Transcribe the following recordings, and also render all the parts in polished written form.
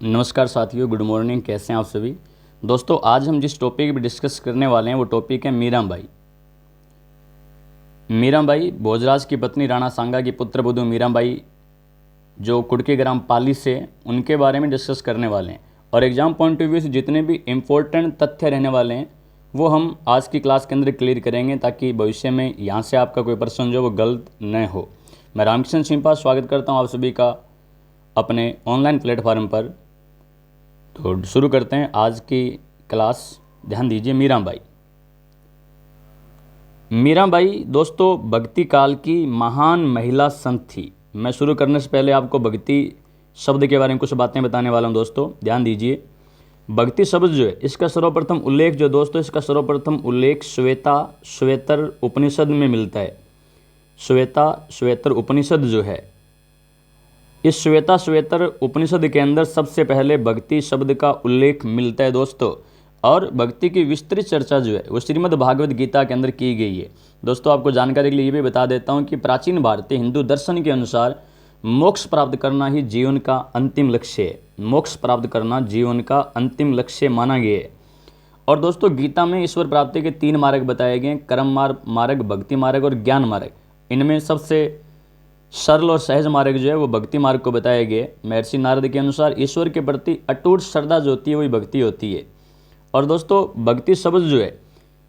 नमस्कार साथियों, good morning. कैसे हैं आप सभी दोस्तों। आज हम जिस टॉपिक पर डिस्कस करने वाले हैं वो टॉपिक है मीराबाई। मीराबाई भोजराज की पत्नी राणा सांगा की पुत्र वधू मीराबाई जो कुड़की ग्राम पाली से, उनके बारे में डिस्कस करने वाले हैं। और एग्जाम पॉइंट ऑफ व्यू से जितने भी इम्पोर्टेंट तथ्य रहने वाले हैं वो हम आज की क्लास के अंदर क्लियर करेंगे, ताकि भविष्य में यहाँ से आपका कोई प्रश्न जो वो गलत न हो। मैं रामकिशन सिंपा स्वागत करता हूँ आप सभी का अपने ऑनलाइन प्लेटफॉर्म पर। तो शुरू करते हैं आज की क्लास। ध्यान दीजिए, मीराबाई। मीराबाई दोस्तों भक्ति काल की महान महिला संत थी। मैं शुरू करने से पहले आपको भक्ति शब्द के बारे में कुछ बातें बताने वाला हूं दोस्तों। ध्यान दीजिए, भक्ति शब्द जो है इसका सर्वप्रथम उल्लेख जो दोस्तों इसका सर्वप्रथम उल्लेख श्वेतर उपनिषद में मिलता है। श्वेतर उपनिषद जो है, इस श्वेतर उपनिषद के अंदर सबसे पहले भक्ति शब्द का उल्लेख मिलता है दोस्तों। और भक्ति की विस्तृत चर्चा जो है वो श्रीमद् भागवत गीता के अंदर की गई है। दोस्तों आपको जानकारी के लिए ये भी बता देता हूँ कि प्राचीन भारतीय हिंदू दर्शन के अनुसार मोक्ष प्राप्त करना ही जीवन का अंतिम लक्ष्य है। मोक्ष प्राप्त करना जीवन का अंतिम लक्ष्य माना गया है। और दोस्तों गीता में ईश्वर प्राप्ति के 3 मार्ग बताए गए, कर्म मार्ग, भक्ति मार्ग और ज्ञान मार्ग। इनमें सबसे सरल और सहज मार्ग जो है वो भक्ति मार्ग को बताया गया। महर्षि नारद के अनुसार ईश्वर के प्रति अटूट श्रद्धा जो होती है वही भक्ति होती है। और दोस्तों भक्ति शब्द जो है,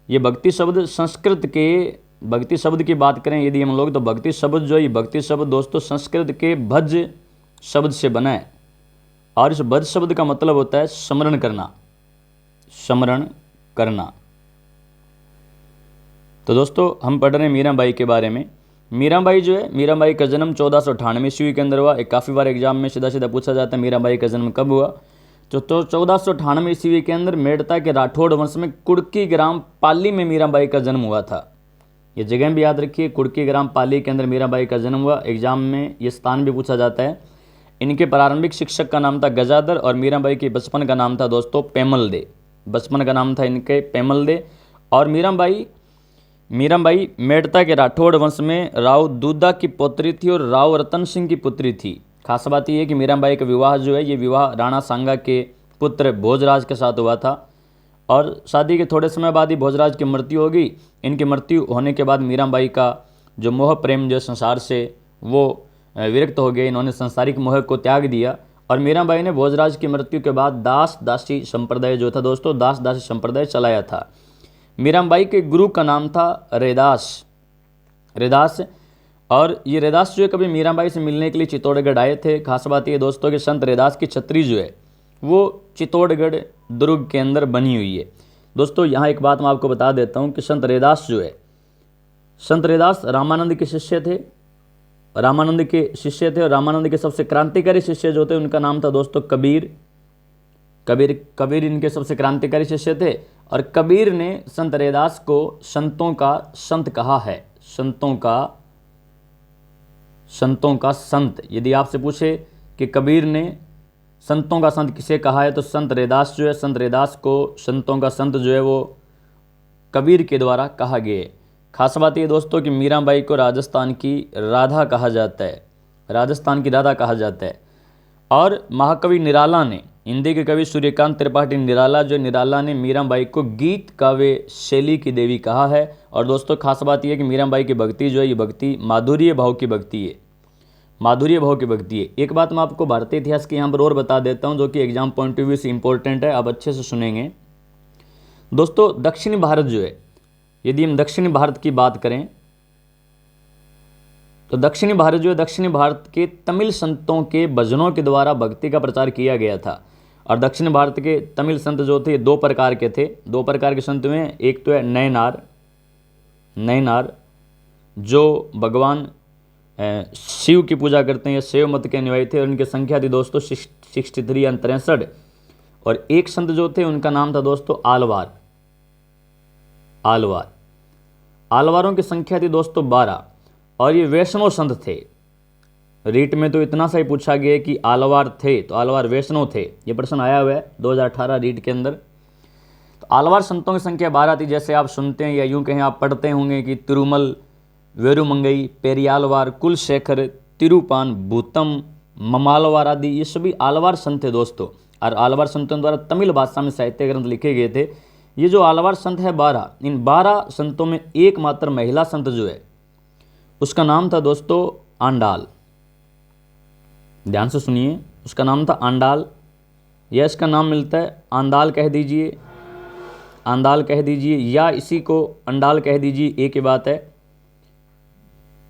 ये भक्ति शब्द संस्कृत के भक्ति शब्द की बात करें यदि हम लोग, तो भक्ति शब्द जो है, ये भक्ति शब्द दोस्तों संस्कृत के भज शब्द से बना है। और इस भज शब्द का मतलब होता है स्मरण करना, स्मरण करना। तो दोस्तों हम पढ़ रहे हैं मीराबाई के बारे में। मीराबाई जो है, मीराबाई का जन्म 1498 ईस्वी के अंदर हुआ। एक काफ़ी बार एग्जाम में सीधा पूछा जाता है मीराबाई का जन्म कब हुआ। तो 1498 ईस्वी के अंदर मेड़ता के राठौड़ वंश में कुड़की ग्राम पाली में मीराबाई का जन्म हुआ था। ये जगह भी याद रखिए, कुड़की ग्राम पाली के अंदर मीराबाई का जन्म हुआ। एग्जाम में ये स्थान भी पूछा जाता है। इनके प्रारंभिक शिक्षक का नाम था गजाधर और मीराबाई के बचपन का नाम था दोस्तों पेमल दे। बचपन का नाम था इनके पेमल दे। और मीराबाई मेड़ता के राठौड़ वंश में राव दूधा की पुत्री थी और राव रतन सिंह की पुत्री थी। खास बात यह है कि मीराबाई का विवाह जो है, ये विवाह राणा सांगा के पुत्र भोजराज के साथ हुआ था। और शादी के थोड़े समय बाद ही भोजराज की मृत्यु हो गई। इनकी मृत्यु होने के बाद मीराबाई का जो मोह प्रेम जो संसार से वो विरक्त हो गए। इन्होंने सांसारिक मोह को त्याग दिया। और मीराबाई ने भोजराज की मृत्यु के बाद दास दासी संप्रदाय जो था दोस्तों, दास दासी संप्रदाय चलाया था। मीराबाई के गुरु का नाम था रैदास। और ये रैदास जो है कभी मीराबाई से मिलने के लिए चित्तौड़गढ़ आए थे। खास बात ये दोस्तों कि संत रैदास की छतरी जो है वो चित्तौड़गढ़ दुर्ग के अंदर बनी हुई है। दोस्तों यहाँ एक बात मैं आपको बता देता हूँ कि संत रैदास जो है, संत रैदास रामानंद के शिष्य थे। और रामानंद के सबसे क्रांतिकारी शिष्य जो थे उनका नाम था दोस्तों कबीर। कबीर इनके सबसे क्रांतिकारी शिष्य थे। और कबीर ने संत रैदास को संतों का संत कहा है। संतों का संत। यदि आपसे पूछे कि कबीर ने संतों का संत किसे कहा है, तो संत रैदास जो है, संत रैदास को संतों का संत जो है वो कबीर के द्वारा कहा गया है। खास बात ये दोस्तों कि मीराबाई को राजस्थान की राधा कहा जाता है। और महाकवि निराला ने, हिंदी के कवि सूर्यकांत त्रिपाठी निराला ने मीराबाई को गीत काव्य शैली की देवी कहा है। और दोस्तों खास बात यह है कि मीराबाई की भक्ति जो है, ये भक्ति माधुर्य भाव की भक्ति है। एक बात मैं आपको भारतीय इतिहास के यहाँ पर और बता देता हूँ जो कि एग्जाम पॉइंट ऑफ व्यू से इंपॉर्टेंट है, आप अच्छे से सुनेंगे। दोस्तों दक्षिणी भारत जो है, यदि हम दक्षिणी भारत की बात करें तो दक्षिणी भारत के तमिल संतों के भजनों के द्वारा भक्ति का प्रचार किया गया था। और दक्षिण भारत के तमिल संत जो थे 2 प्रकार के थे। 2 प्रकार के संत में एक तो है नयनार जो भगवान शिव की पूजा करते हैं, या शैव मत के अनुयायी थे। और उनकी संख्या थी दोस्तों 63 या 63। और एक संत जो थे उनका नाम था दोस्तों आलवारों की संख्या थी दोस्तों 12। और ये वैष्णव संत थे। रीट में तो इतना सा ही पूछा गया कि आलवार थे, तो आलवार वैष्णव थे। ये प्रश्न आया हुआ है 2018 रीट के अंदर। तो आलवार संतों की संख्या 12 थी। जैसे आप सुनते हैं या यूं कहें आप पढ़ते होंगे कि तिरुमल, वेरुमंगई, पेरियालवार, कुलशेखर, तिरुपान, भूतम, ममालवार आदि, ये सभी आलवार संत थे दोस्तों। और आलवार संतों द्वारा तमिल भाषा में साहित्य ग्रंथ लिखे गए थे। ये जो आलवार संत है 12, इन 12 संतों में एकमात्र महिला संत जो है उसका नाम था दोस्तों आंडाल। ध्यान से सुनिए, उसका नाम था आंडाल, या इसका नाम मिलता है आंदाल कह दीजिए, आंदाल कह दीजिए, या इसी को अंडाल कह दीजिए, एक ही बात है।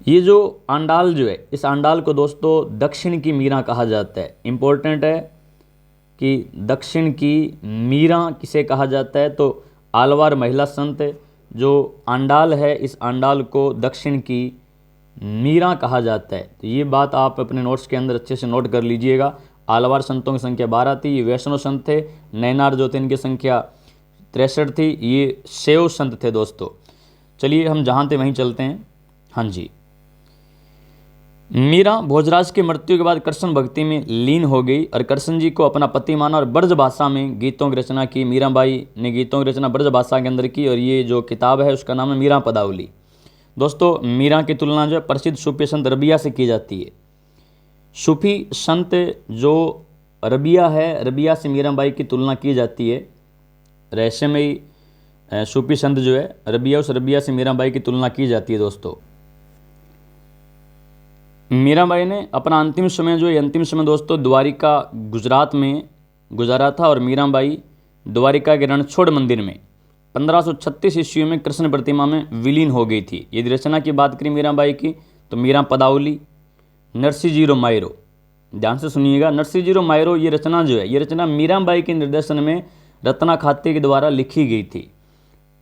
ये जो आंडाल जो है, इस आंडाल को दोस्तों दक्षिण की मीरा कहा जाता है। इंपॉर्टेंट है कि दक्षिण की मीरा किसे कहा जाता है, तो आलवार महिला संत जो आंडाल है, इस आंडाल को दक्षिण की मीरा कहा जाता है। तो ये बात आप अपने नोट्स के अंदर अच्छे से नोट कर लीजिएगा। आलवार संतों की संख्या 12 थी, ये वैष्णव संत थे। नैनार जो थे इनकी संख्या 63 थी, ये शैव संत थे दोस्तों। चलिए हम जहाँ थे वहीं चलते हैं। हाँ जी, मीरा भोजराज की मृत्यु के बाद कृष्ण भक्ति में लीन हो गई और कृष्ण जी को अपना पति माना और ब्रज भाषा में गीतों की रचना की। मीराबाई ने गीतों की रचना ब्रज भाषा के अंदर की और ये जो किताब है उसका नाम है मीरा पदावली। दोस्तों मीरा की तुलना जो है प्रसिद्ध सूफी संत रबिया से की जाती है। सूफी संत जो रबिया है, रबिया से मीराबाई की तुलना की जाती है। रहस्यमयी सूफी संत जो है रबिया, उस रबिया से मीराबाई की तुलना की जाती है दोस्तों। मीराबाई ने अपना अंतिम समय जो है, अंतिम समय दोस्तों द्वारिका गुजरात में गुजारा था और मीराबाई द्वारिका के रणछोड़ मंदिर में 1536 ईस्वी में कृष्ण प्रतिमा में विलीन हो गई थी। यदि रचना की बात करें मीराबाई की, तो मीरा पदावली, नरसिंहजीरो मायरो, ध्यान से सुनिएगा, नरसिंहजीरो मायरो ये रचना जो है, ये रचना मीराबाई के निर्देशन में रत्ना खाते के द्वारा लिखी गई थी।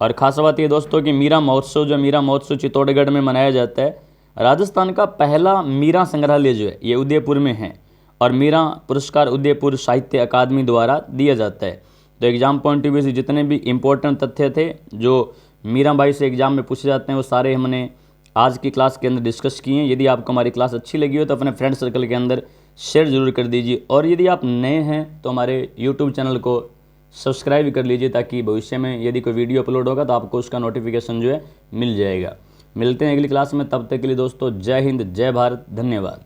और खास बात ये दोस्तों कि मीरा महोत्सव जो मीरा महोत्सव चित्तौड़गढ़ में मनाया जाता है। राजस्थान का पहला मीरा संग्रहालय जो है ये उदयपुर में है और मीरा पुरस्कार उदयपुर साहित्य अकादमी द्वारा दिया जाता है। तो एग्जाम पॉइंट ऑफ व्यू से जितने भी इंपॉर्टेंट तथ्य थे जो मीराबाई से एग्जाम में पूछे जाते हैं वो सारे हमने आज की क्लास के अंदर डिस्कस किए हैं। यदि आपको हमारी क्लास अच्छी लगी हो तो अपने फ्रेंड सर्कल के अंदर शेयर जरूर कर दीजिए और यदि आप नए हैं तो हमारे यूट्यूब चैनल को सब्सक्राइब कर लीजिए ताकि भविष्य में यदि कोई वीडियो अपलोड होगा तो आपको उसका नोटिफिकेशन जो है मिल जाएगा। मिलते हैं अगली क्लास में, तब तक के लिए दोस्तों जय हिंद, जय भारत, धन्यवाद।